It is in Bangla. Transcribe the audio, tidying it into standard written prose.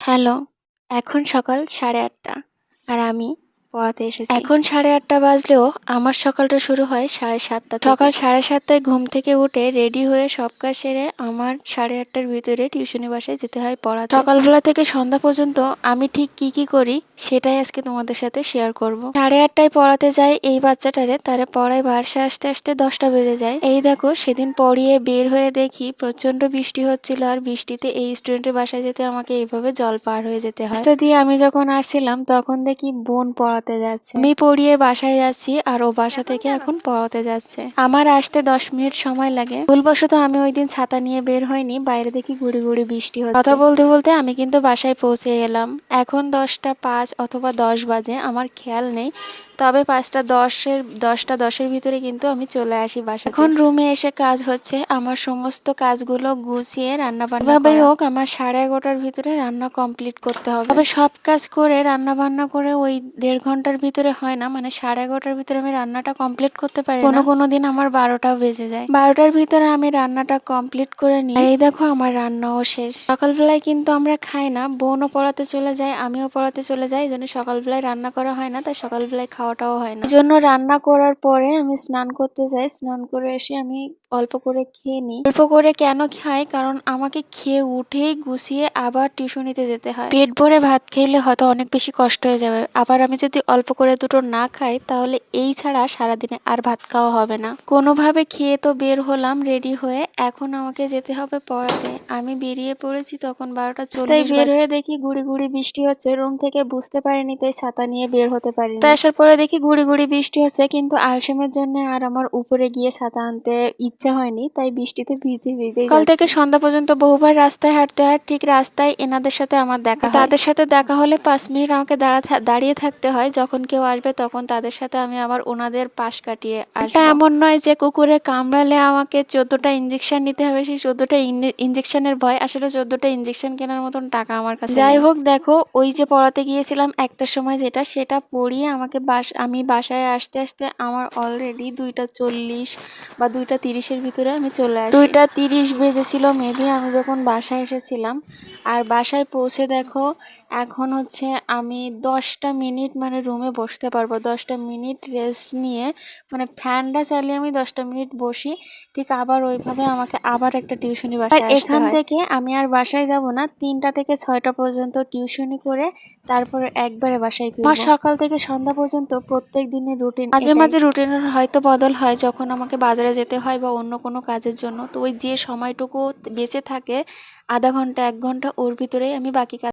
হ্যালো, এখন সকাল 8:30 আর আমি পড়াতে এসেছি। এখন 8:30 বাজলেও আমার সকালটা শুরু হয় 7:30 থেকে। সকাল 7:30টায় ঘুম থেকে উঠে রেডি হয়ে সব কাজ সেরে আমার 8:30টার ভিতরে টিউশনি বাসায় যেতে হয় পড়াতে। সকালবেলা থেকে সন্ধ্যা পর্যন্ত আমি ঠিক কি করি সেটাই আজকে তোমাদের সাথে শেয়ার করব। 8:30টায় পড়াতে যাই এই বাচ্চাটারে, তারে পড়ায় বাসায় আসতে আসতে 10টা বেজে যায়। এই দেখো সেদিন পড়িয়ে বের হয়ে দেখি প্রচন্ড বৃষ্টি হচ্ছিল, আর বৃষ্টিতে এই স্টুডেন্টের বাসায় যেতে আমাকে এইভাবে জল পার হয়ে যেতে হয়। রাস্তা দিয়ে আমি যখন আসছিলাম তখন দেখি বোন পড়াতে যাচ্ছে। আমি পড়িয়ে বাসায় যাচ্ছি আর ও বাসা থেকে এখন পড়াতে যাচ্ছে। আমার আসতে 10 মিনিট সময় লাগে। ভুলবশত আমি ওই দিন ছাতা নিয়ে বের হইনি, বাইরে দেখি গুড়ি গুড়ি বৃষ্টি হচ্ছে। কথা বলতে বলতে আমি কিন্তু বাসায় পৌঁছে গেলাম। এখন 10টা 5 অথবা 10 বাজে, আমার খেয়াল নেই, তবে 10টার ভিতরে কিন্তু আমি চলে আসি বাসায়। এখন রুমে এসে কাজ হচ্ছে আমার সমস্ত কাজগুলো গুছিয়ে রান্না বান্না এভাবেই হোক আমার 11:30টার ভিতরে রান্না কমপ্লিট করতে হবে। তবে সব কাজ করে রান্না বান্না করে ওই 1.5 ঘন্টার ভিতরে হয় না, মানে 11:30টার ভিতরে আমি রান্নাটা কমপ্লিট করতে পারি না। কোনো দিন আমার 12টাও বেজে যায়। 12টার ভিতরে আমি রান্নাটা কমপ্লিট করে নিই। আর এই দেখো আমার রান্নাও শেষ। সকালবেলায় কিন্তু আমরা খাই না, বোনও পড়াতে চলে যায়, আমিও পড়াতে চলে যাই, এই জন্য সকালবেলায় রান্না করা হয় না, তাই সকালবেলায় খাওয়াটাও হয় না। এই জন্য রান্না করার পরে আমি স্নান করতে যাই, স্নান করে এসে আমি অল্প করে খেয়ে নিই। অল্প করে কেন খাই, কারণ আমাকে খেয়ে উঠেই গুছিয়ে আবার টিউশনিতে যেতে হয়। পেট ভরে ভাত খেলে হয়তো অনেক বেশি কষ্ট হয়ে যাবে, আবার আমি যদি অল্প করে দুটো না খাই তাহলে এই ছাড়া সারাদিনে আর ভাত খাওয়া হবে না। কোনোভাবে খেয়ে তো বের হলাম রেডি হয়ে, এখন আমাকে যেতে হবে পড়াতে। আমি বেরিয়ে পড়েছি তখন 12টা 40 বের হয়ে দেখি গুড়ি গুড়ি বৃষ্টি হচ্ছে। রুম থেকে বুঝতে পারিনি তাই ছাতা নিয়ে বের হতে পারিনি। তাই আসার পরে দেখি গুড়ি গুড়ি বৃষ্টি হচ্ছে, কিন্তু আলসেমের জন্য আর আমার উপরে গিয়ে ছাতা আনতে ইচ্ছা হয়নি, তাই বৃষ্টিতে ভিজতে সকাল থেকে সন্ধ্যা পর্যন্ত বহুবার রাস্তায় হাঁটতে হয়। ঠিক রাস্তায় এনাদের সাথে আমার দেখা হয়। তাদের সাথে দেখা হলে 5 মিনিট আমাকে দাঁড়িয়ে থাকতে হয়, যখন কেউ আসবে তখন তাদের সাথে আমি আবার ওনাদের পাশ কাটিয়ে আসবো। এটা এমন নয় যে কুকুরে কামড়ালে আমাকে 14টা ইঞ্জেকশন নিতে হবে, সেই 14টা ইঞ্জেকশনের ভয়। আসলে 14টা ইঞ্জেকশন কেনার মতন টাকা আমার কাছে যাই হোক, দেখো ওই যে পড়াতে গিয়েছিলাম একটার সময়, সেটা পড়িয়ে আমাকে আমি বাসায় আসতে আসতে আমার অলরেডি 2টা 40 বা 2টা 30-এর ভিতরে আমি চলে আসি। 2টা 30 বেজেছিল মেবি আমি যখন বাসায় এসেছিলাম। আর বাসায় পৌঁছে দেখো এখন হচ্ছে আমি 10টা মিনিট মানে রুমে বসতে পারবো। 10টা মিনিট রেস্ট নিয়ে মানে ফ্যানটা চালিয়ে আমি 10টা মিনিট বসি, ঠিক আবার ওইভাবে আমাকে আবার একটা টিউশনি বাসায় আসতে হয়। এখান থেকে আমি আর বাসায় যাব না, 3টা থেকে 6টা পর্যন্ত টিউশনি করে তারপরে একবারে বাসায় ফিরবো। আমার সকাল থেকে সন্ধ্যা পর্যন্ত প্রত্যেক দিনের রুটিন। মাঝে মাঝে রুটিনের হয়তো বদল হয়, যখন আমাকে বাজারে যেতে হয় বা অন্য কোনো কাজের জন্য, তো ওই যে সময়টুকু বেঁচে থাকে আধা ঘন্টা 1 ঘন্টা, ওর ভিতরেই আমি বাকি কাজ